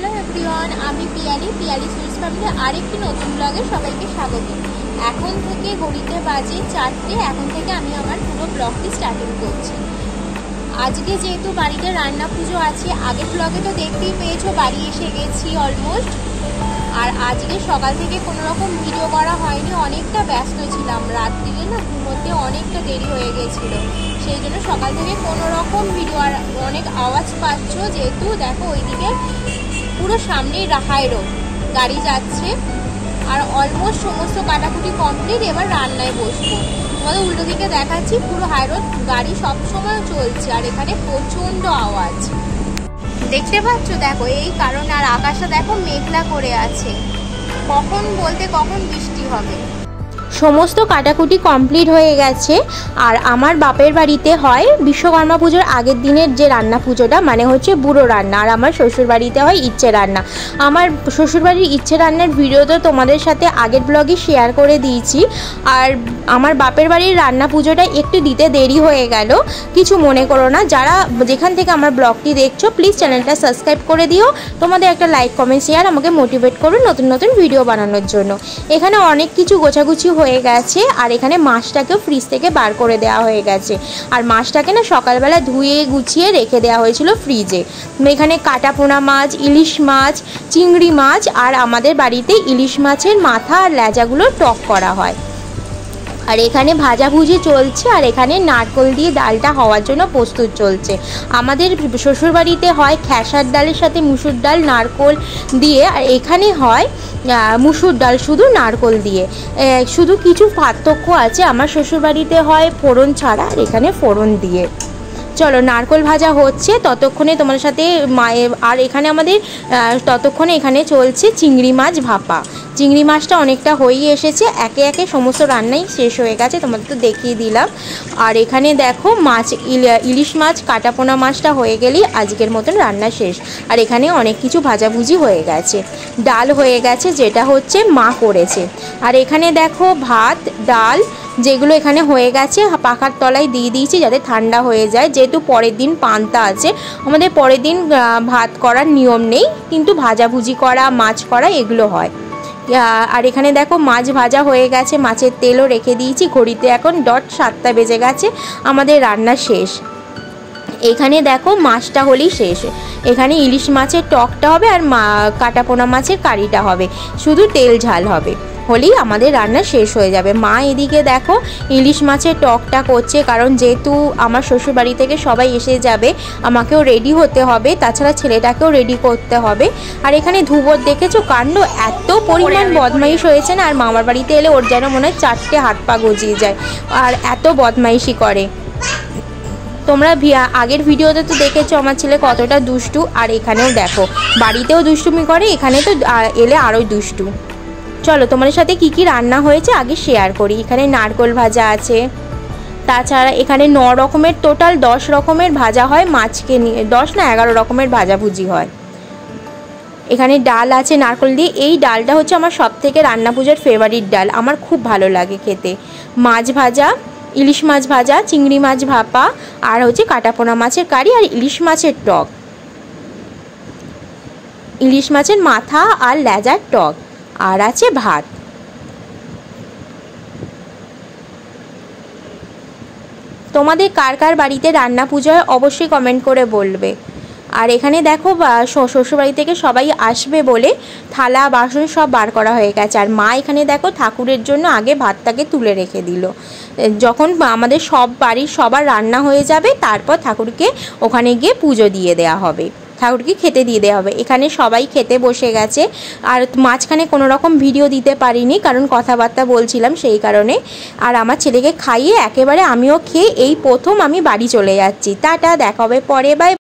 Hello everyone, আমি Piyali sweets family আরেকটি নতুন ব্লগে সবাইকে স্বাগত। এখন থেকে ঘড়িতে বাজে 4টে। এখন থেকে আমি আমার পুরো ব্লগটি স্টার্টিং করছি। আজকে যেহেতু বাড়িতে রান্না পুজো আছে, আগের ব্লগে তো দেখতেই পেয়েছো বাড়ি এসে গেছি অলমোস্ট। আর আজকে সকাল থেকে কোনো রকম ভিডিও করা হয়নি, অনেকটা ব্যস্ত ছিলাম। রাত্রিরে না ঘুমোতে অনেকটা দেরি হয়ে গেছিলো, সেই জন্য সকাল থেকে কোনো রকম ভিডিও। আর অনেক আওয়াজ পাচ্ছ যেহেতু দেখো ওইদিকে পুরো সামনেই হাই রোড, গাড়ি যাচ্ছে। আর অলমোস্ট সমস্ত কাটাকুটি কমপ্লিট, এবার রান্নায় বসবো। তোমাদের উল্টো দিকে দেখাচ্ছি, পুরো হাই রোড, গাড়ি সবসময় চলছে। আর এখানে প্রচণ্ড আওয়াজ দেখতে পাচ্ছ, দেখো এই কারণে। আর আকাশটা দেখো মেঘলা করে আছে, কখন বলতে কখন বৃষ্টি হবে। সমস্ত কাটাকুটি কমপ্লিট হয়ে গেছে। আর আমার বাপের বাড়িতে হয় বিশ্বকর্মা পুজোর আগের দিনের যে রান্না পুজোটা, মানে হচ্ছে বুড়ো রান্না। আর আমার শ্বশুর বাড়িতে হয় ইচ্ছে রান্না। আমার শ্বশুরবাড়ির ইচ্ছে রান্নার ভিডিও তো তোমাদের সাথে আগের ব্লগে শেয়ার করে দিয়েছি। আর আমার বাপের বাড়ির রান্না পুজোটা একটু দিতে দেরি হয়ে গেল, কিছু মনে করো না। যারা যেখান থেকে আমার ব্লগটি দেখছো প্লিজ চ্যানেলটা সাবস্ক্রাইব করে দিও। তোমাদের একটা লাইক কমেন্ট শেয়ার আমাকে মোটিভেট করবে নতুন নতুন ভিডিও বানানোর জন্য। এখানে অনেক কিছু গোছাগুছি হয়ে গেছে। আর এখানে মাছটাকেও ফ্রিজ থেকে বার করে দেওয়া হয়ে গেছে। আর মাছটাকে না সকালবেলা ধুয়ে গুছিয়ে রেখে দেওয়া হয়েছিল ফ্রিজে। এখানে কাটা পোনা মাছ, ইলিশ মাছ, চিংড়ি মাছ। আর আমাদের বাড়িতে ইলিশ মাছের মাথা আর লেজাগুলো টক করা হয়। আর এখানে ভাজাভুজি চলছে। আর এখানে নারকেল দিয়ে ডালটা হওয়ার জন্য প্রস্তুত চলছে। আমাদের শ্বশুরবাড়িতে হয় খেসার ডালের সাথে মুসুর ডাল নারকেল দিয়ে, আর এখানে হয় মুসুর ডাল শুধু নারকেল দিয়ে। শুধু কিছু পার্থক্য আছে, আমার শ্বশুরবাড়িতে হয় ফোড়ন ছাড়া, আর এখানে ফোড়ন দিয়ে। চলো নারকেল ভাজা হচ্ছে, ততক্ষণে তোমার সাথে আর এখানে আমাদের ততক্ষণে এখানে চলছে চিংড়ি মাছ ভাপা। চিংড়ি মাছটা অনেকটা হয়েই এসেছে, একে একে সমস্ত রান্নাই শেষ হয়ে গেছে, তোমাদের তো দেখিয়ে দিলাম। আর এখানে দেখো মাছ, ইলিশ মাছ কাটা পোনা মাছটা হয়ে গেলেই আজকের মতন রান্না শেষ। আর এখানে অনেক কিছু ভাজাভুজি হয়ে গেছে, ডাল হয়ে গেছে যেটা হচ্ছে মা করেছে। আর এখানে দেখো ভাত ডাল যেগুলো এখানে হয়ে গেছে পাখার তলায় দিয়ে দিয়েছি যাতে ঠান্ডা হয়ে যায়, যেহেতু পরের দিন পান্তা আছে। আমাদের পরের দিন ভাত করার নিয়ম নেই, কিন্তু ভাজাভুজি করা মাছ করা এগুলো হয়। আর এখানে দেখো মাছ ভাজা হয়ে গেছে, মাছের তেলও রেখে দিয়েছি। ঘড়িতে এখন 7টা বেজে গেছে, আমাদের রান্না শেষ। এখানে দেখো মাছটা হলেই শেষ। এখানে ইলিশ মাছের টকটা হবে আর কাটা পোনা মাছের কারিটা হবে, শুধু তেল ঝাল হবে, হলেই আমাদের রান্না শেষ হয়ে যাবে। মা এদিকে দেখো ইলিশ মাছের টকটা করছে, কারণ যেহেতু আমার শ্বশুরবাড়ি থেকে সবাই এসে যাবে, আমাকেও রেডি হতে হবে, তাছাড়া ছেলেটাকেও রেডি করতে হবে। আর এখানে ধুবর দেখেছো কাণ্ড, এত পরিমাণ বদমাইশ হয়েছে না। আর মামার বাড়িতে এলে ওর যেন মনে হয় 4টে হাত পা গজিয়ে যায়, আর এত বদমাইশি করে। তোমরা আগের ভিডিওতে তো দেখেছো আমার ছেলে কতটা দুষ্টু। আর এখানেও দেখো বাড়িতেও দুষ্টুমি করে, এখানে তো এলে আরোই দুষ্টু। চলো তোমাদের সাথে কি কি রান্না হয়েছে আগে শেয়ার করি। এখানে নারকেল ভাজা আছে, তাছাড়া এখানে 9 রকমের, টোটাল 10 রকমের ভাজা হয় মাছকে নিয়ে, 10 না 11 রকমের ভাজাভুজি হয়। এখানে ডাল আছে নারকেল দিয়ে, এই ডালটা হচ্ছে আমার সব থেকে রান্না পুজোর ফেভারিট ডাল, আমার খুব ভালো লাগে খেতে। মাছ ভাজা, ইলিশ মাছ ভাজা, চিংড়ি মাছ ভাপা, আর হচ্ছে কাটাপোনা মাছের কারি, আর ইলিশ মাছের টক, ইলিশ মাছের মাথা আর লেজার টক, আর আছে ভাত। তোমাদের কার কার বাড়িতে রান্না পুজো হয় অবশ্যই কমেন্ট করে বলবে। আর এখানে দেখো শ্বশুরবাড়ি থেকে সবাই আসবে বলে থালা বাসন সব বার করা হয়ে গেছে। আর মা এখানে দেখো ঠাকুরের জন্য আগে ভাতটাকে তুলে রেখে দিল। যখন আমাদের সব বাড়ির সবার রান্না হয়ে যাবে তারপর ঠাকুরকে ওখানে গিয়ে পুজো দিয়ে দেওয়া হবে, ঠাকুরকে খেতে দিয়ে দেওয়া হবে। এখানে সবাই খেতে বসে গেছে। আর মাঝখানে কোনো রকম ভিডিও দিতে পারিনি, কারণ কথাবার্তা বলছিলাম সেই কারণে। আর আমার ছেলেকে খাইয়ে একেবারে আমিও খেয়ে এই প্রথম আমি বাড়ি চলে যাচ্ছি। টাটা, দেখা হবে পরে, বাই।